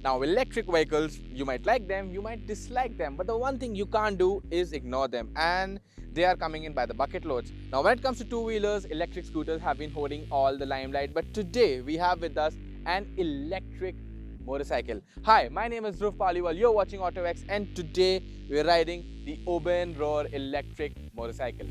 Now, electric vehicles, you might like them, you might dislike them, but the one thing you can't do is ignore them, and they are coming in by the bucket loads. Now, when it comes to two-wheelers, electric scooters have been holding all the limelight, but today we have with us an electric motorcycle. Hi, my name is Dhruv Paliwal, you're watching autoX, and today we're riding the Oben Rorr electric motorcycle.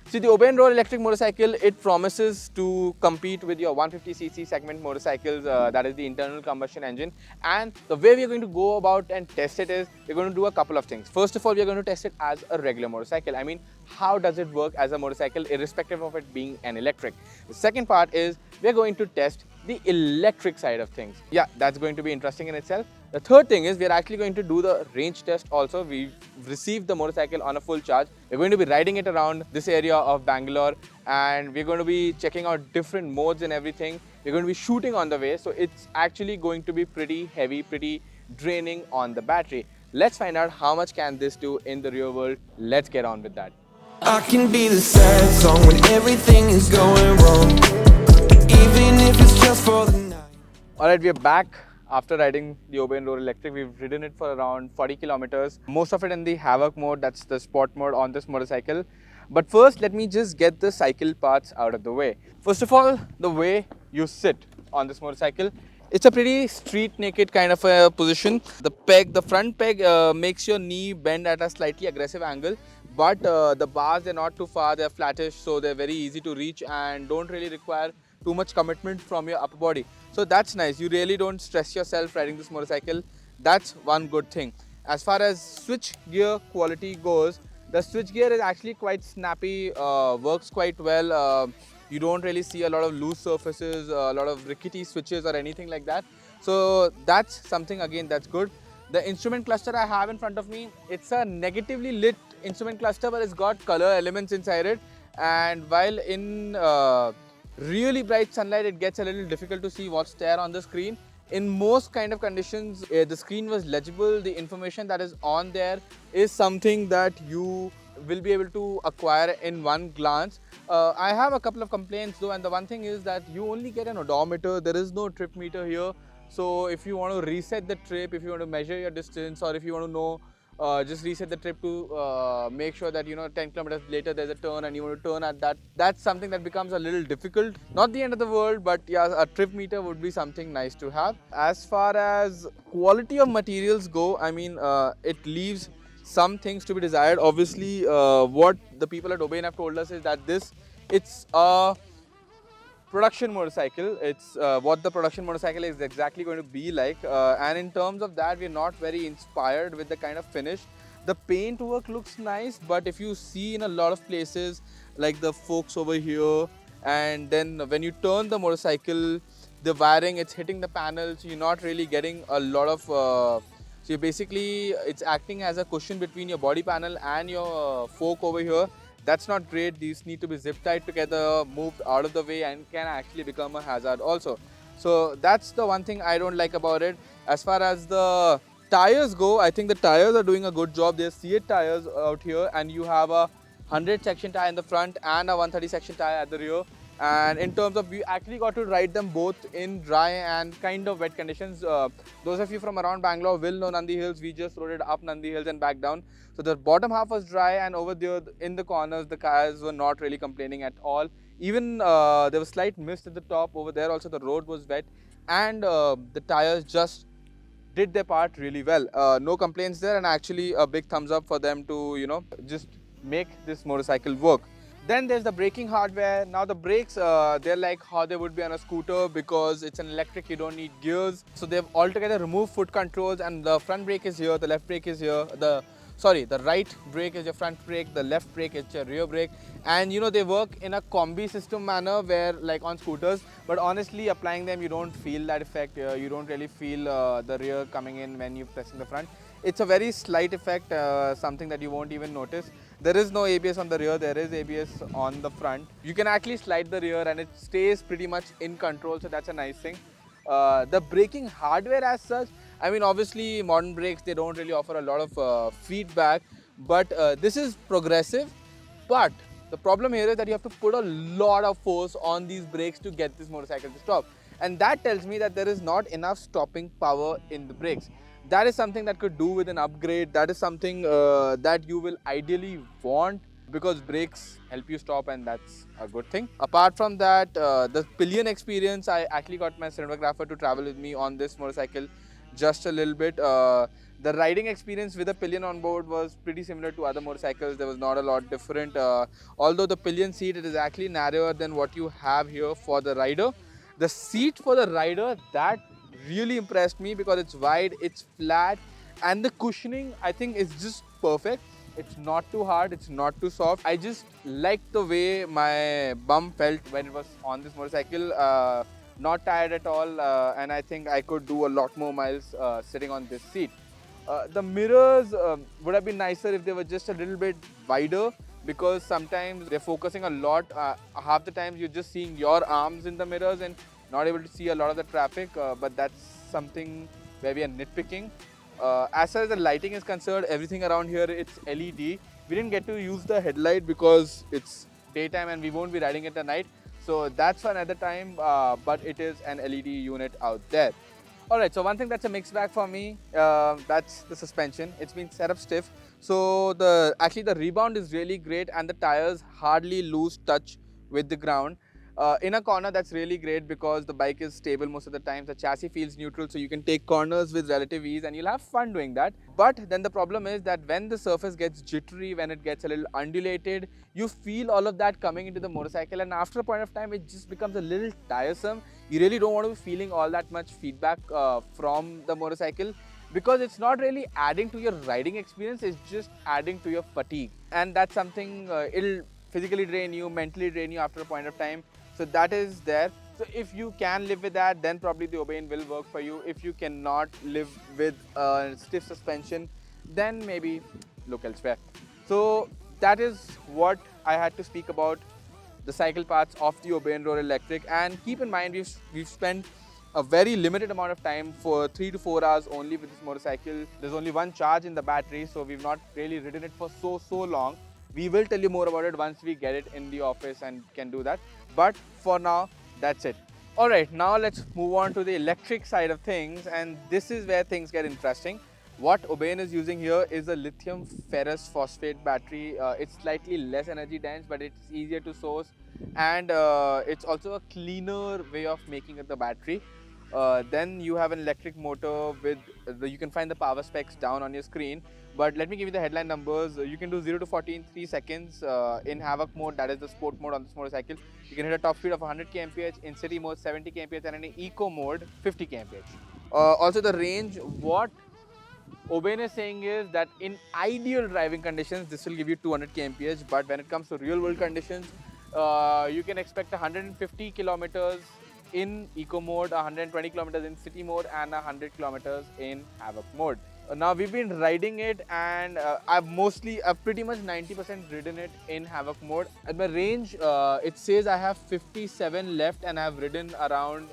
See, the Oben Rorr electric motorcycle, it promises to compete with your 150cc segment motorcycles, that is the internal combustion engine. And the way we are going to go about and test it is, we're going to do a couple of things. First of all, we are going to test it as a regular motorcycle. I mean, how does it work as a motorcycle, irrespective of it being an electric? The second part is, we're going to test the electric side of things. Yeah, that's going to be interesting in itself. The third thing is, we're actually going to do the range test also. We've received the motorcycle on a full charge. We're going to be riding it around this area of Bangalore, and we're going to be checking out different modes and everything. We're going to be shooting on the way, so it's actually going to be pretty heavy, pretty draining on the battery. Let's find out how much can this do in the real world. Let's get on with that. I can be the sad song when everything is going wrong, even if it's just for the night. Alright, we are back after riding the Oben Rorr electric. We've ridden it for around 40 kilometers, most of it in the havoc mode, that's the sport mode on this motorcycle. But first, let me just get the cycle parts out of the way. First of all, the way you sit on this motorcycle, it's a pretty street naked kind of a position. The front peg makes your knee bend at a slightly aggressive angle, but the bars, they're not too far, they're flattish, so they're very easy to reach and don't really require too much commitment from your upper body. So that's nice. You really don't stress yourself riding this motorcycle. That's one good thing. As far as switch gear quality goes, the switch gear is actually quite snappy, works quite well. You don't really see a lot of loose surfaces, a lot of rickety switches or anything like that. So that's something again that's good. The instrument cluster I have in front of me, it's a negatively lit instrument cluster, but it's got color elements inside it. And while in really bright sunlight, it gets a little difficult to see what's there on the screen. In most kind of conditions, the screen was legible. The information that is on there is something that you will be able to acquire in one glance. I have a couple of complaints though, and the one thing is that you only get an odometer. There is no trip meter here. So if you want to reset the trip, if you want to measure your distance, or if you want to know, just reset the trip to make sure that 10 kilometers later there's a turn and you want to turn at that. That's something that becomes a little difficult. Not the end of the world, but yeah, a trip meter would be something nice to have. As far as quality of materials go, I mean, it leaves some things to be desired. Obviously, what the people at Oben have told us is that it's a production motorcycle. It's what the production motorcycle is exactly going to be like, and in terms of that, we're not very inspired with the kind of finish. The paint work looks nice, but if you see in a lot of places, like the forks over here, and then when you turn the motorcycle, the wiring, it's hitting the panels, you're not really getting a lot of so basically it's acting as a cushion between your body panel and your fork over here. That's not great. These need to be zip tied together, moved out of the way, and can actually become a hazard also. So that's the one thing I don't like about it. As far as the tires go, I think the tires are doing a good job. There's C8 tires out here, and you have a 100 section tire in the front and a 130 section tire at the rear. And in terms of, we actually got to ride them both in dry and kind of wet conditions. Those of you from around Bangalore will know Nandi Hills. We just rode it up Nandi Hills and back down. So the bottom half was dry, and over there in the corners, the cars were not really complaining at all. Even there was slight mist at the top over there. Also, the road was wet, and the tires just did their part really well. No complaints there, and actually a big thumbs up for them to just make this motorcycle work. Then there's the braking hardware. Now the brakes, they're like how they would be on a scooter, because it's an electric, you don't need gears. So they've altogether removed foot controls, and the front brake is here, the left brake is here. The right brake is your front brake, the left brake is your rear brake. And they work in a combi system manner, where like on scooters, but honestly applying them, you don't feel that effect. You don't really feel the rear coming in when you're pressing the front. It's a very slight effect, something that you won't even notice. There is no ABS on the rear, there is ABS on the front. You can actually slide the rear and it stays pretty much in control, so that's a nice thing. The braking hardware as such, I mean, obviously modern brakes, they don't really offer a lot of feedback, but this is progressive. But the problem here is that you have to put a lot of force on these brakes to get this motorcycle to stop. And that tells me that there is not enough stopping power in the brakes. That is something that could do with an upgrade. That is something that you will ideally want, because brakes help you stop, and that's a good thing. Apart from that, the pillion experience, I actually got my cinematographer to travel with me on this motorcycle just a little bit. The riding experience with a pillion on board was pretty similar to other motorcycles. There was not a lot different. Although the pillion seat, it is actually narrower than what you have here for the rider. The seat for the rider, that really impressed me because it's wide, it's flat, and the cushioning, I think, is just perfect. It's not too hard, it's not too soft. I just liked the way my bum felt when it was on this motorcycle. Not tired at all, and I think I could do a lot more miles sitting on this seat. The mirrors would have been nicer if they were just a little bit wider, because sometimes they're focusing a lot. Half the times you're just seeing your arms in the mirrors and not able to see a lot of the traffic, but that's something where we are nitpicking. As far as the lighting is concerned, everything around here, it's LED. We didn't get to use the headlight because it's daytime and we won't be riding it at night. So that's for another time, but it is an LED unit out there. Alright, so one thing that's a mixed bag for me, that's the suspension. It's been set up stiff. So the rebound is really great and the tires hardly lose touch with the ground. In a corner, that's really great because the bike is stable most of the time. The chassis feels neutral, so you can take corners with relative ease and you'll have fun doing that. But then the problem is that when the surface gets jittery, when it gets a little undulated, you feel all of that coming into the motorcycle, and after a point of time, it just becomes a little tiresome. You really don't want to be feeling all that much feedback from the motorcycle, because it's not really adding to your riding experience, it's just adding to your fatigue. And that's something, it'll physically drain you, mentally drain you after a point of time. So that is there. So if you can live with that, then probably the Oben will work for you. If you cannot live with stiff suspension, then maybe look elsewhere. So that is what I had to speak about the cycle parts of the Oben Rorr Electric. And keep in mind, we've spent a very limited amount of time, for 3 to 4 hours only with this motorcycle. There's only one charge in the battery, so we've not really ridden it for so long. We will tell you more about it once we get it in the office and can do that. But for now, that's it. Alright, now let's move on to the electric side of things, and this is where things get interesting. What Oben is using here is a lithium ferrous phosphate battery. It's slightly less energy dense, but it's easier to source, and it's also a cleaner way of making the battery. Then you have an electric motor with you can find the power specs down on your screen, but let me give you the headline numbers. You can do 0 to 40 in 3 seconds in havoc mode, that is the sport mode on this motorcycle. You can hit a top speed of 100 kmph, in city mode 70 kmph, and in eco mode 50 kmph. Also the range, what Oben is saying is that in ideal driving conditions, this will give you 200 kmph, but when it comes to real world conditions, you can expect 150 kilometers in eco mode, 120 kilometers in city mode, and 100 kilometers in havoc mode. Now we've been riding it, and I've pretty much 90% ridden it in havoc mode. At my range, it says I have 57 left, and I've ridden around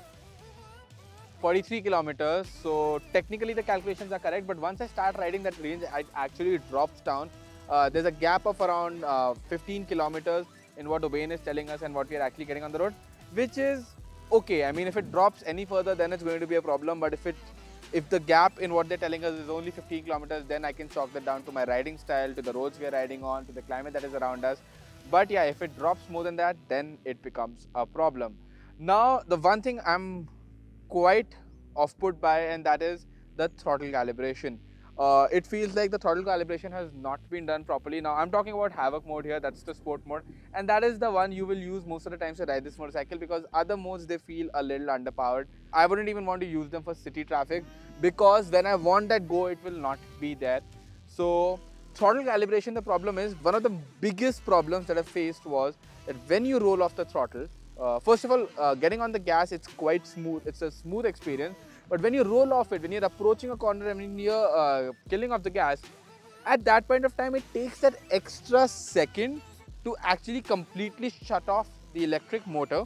43 kilometers. So technically the calculations are correct, but once I start riding that range, it actually drops down. There's a gap of around 15 kilometers in what Oben is telling us and what we are actually getting on the road, which is okay. I mean, if it drops any further, then it's going to be a problem. But if the gap in what they're telling us is only 15 kilometers, then I can chalk that down to my riding style, to the roads we are riding on, to the climate that is around us. But yeah, if it drops more than that, then it becomes a problem. Now, the one thing I'm quite off put by, and that is the throttle calibration. It feels like the throttle calibration has not been done properly. Now I'm talking about havoc mode here, that's the sport mode, and that is the one you will use most of the times to ride this motorcycle, because other modes, they feel a little underpowered. I wouldn't even want to use them for city traffic, because when I want that go, it will not be there. So throttle calibration, the problem is, one of the biggest problems that I faced was that when you roll off the throttle, first of all, getting on the gas, it's quite smooth. It's a smooth experience. But when you roll off it, when you're approaching a corner and when you're killing off the gas, at that point of time, it takes that extra second to actually completely shut off the electric motor.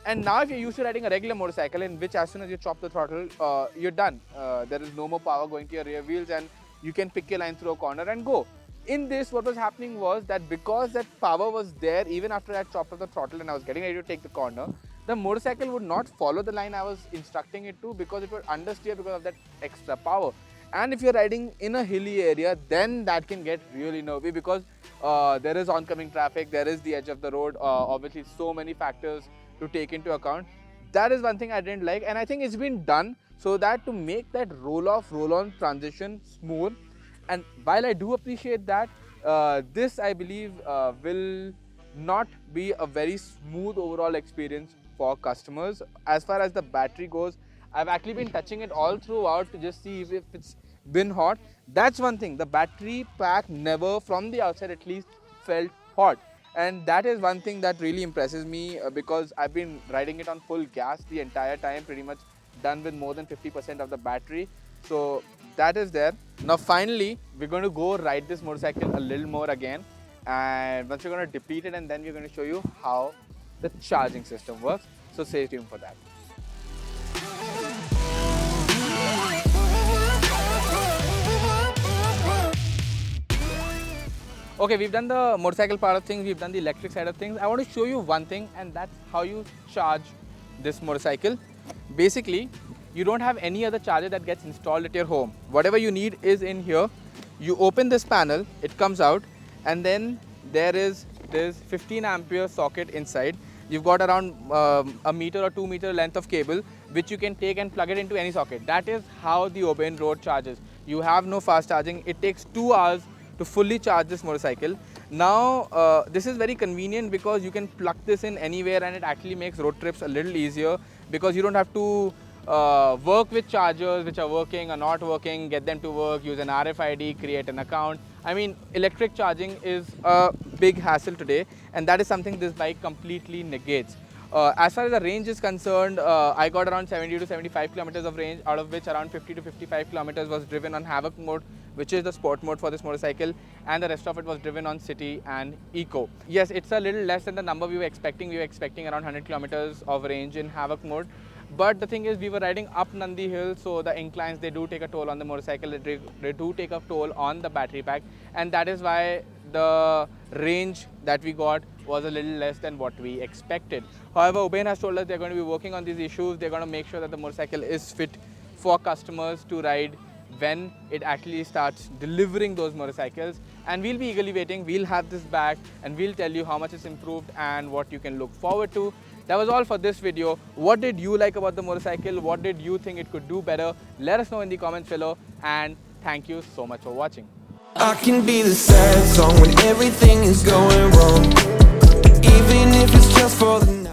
And now if you're used to riding a regular motorcycle in which as soon as you chop the throttle, you're done. There is no more power going to your rear wheels and you can pick your line through a corner and go. In this, what was happening was that because that power was there even after I chopped off the throttle and I was getting ready to take the corner, the motorcycle would not follow the line I was instructing it to because it would understeer because of that extra power. And if you're riding in a hilly area, then that can get really nervy because there is oncoming traffic, there is the edge of the road, obviously so many factors to take into account. That is one thing I didn't like, and I think it's been done so that to make that roll off, roll on transition smooth. And while I do appreciate that, this I believe will not be a very smooth overall experience for customers. As far as the battery goes, I've actually been touching it all throughout to just see if it's been hot. That's one thing, the battery pack never, from the outside at least, felt hot. And that is one thing that really impresses me because I've been riding it on full gas the entire time, pretty much done with more than 50% of the battery. So that is there. Now finally, we're going to go ride this motorcycle a little more again. And once we're going to deplete it, and then we're going to show you how the charging system works. So stay tuned for that. Okay, we've done the motorcycle part of things, we've done the electric side of things. I want to show you one thing, and that's how you charge this motorcycle. Basically, you don't have any other charger that gets installed at your home. Whatever you need is in here. You open this panel, it comes out, and then there is this 15 ampere socket inside. You've got around a meter or 2 meter length of cable, which you can take and plug it into any socket. That is how the Oben Rorr charges. You have no fast charging. It takes 2 hours to fully charge this motorcycle. Now, this is very convenient because you can plug this in anywhere and it actually makes road trips a little easier because you don't have to work with chargers which are working or not working, get them to work, use an RFID, create an account. I mean, electric charging is a big hassle today, and that is something this bike completely negates. As far as the range is concerned, I got around 70 to 75 kilometers of range, out of which around 50 to 55 kilometers was driven on Havoc mode, which is the sport mode for this motorcycle, and the rest of it was driven on city and eco. Yes, it's a little less than the number we were expecting. We were expecting around 100 kilometers of range in Havoc mode. But the thing is, we were riding up Nandi Hill, so the inclines, they do take a toll on the motorcycle, they do take a toll on the battery pack, and that is why the range that we got was a little less than what we expected. However, Oben has told us they're going to be working on these issues. They're going to make sure that the motorcycle is fit for customers to ride when it actually starts delivering those motorcycles, and we'll be eagerly waiting. We'll have this back and we'll tell you how much it's improved and what you can look forward to. That was all for this video. What did you like about the motorcycle? What did you think it could do better? Let us know in the comments below, and thank you so much for watching. I can be the sad song when everything is going wrong, even if it's just for the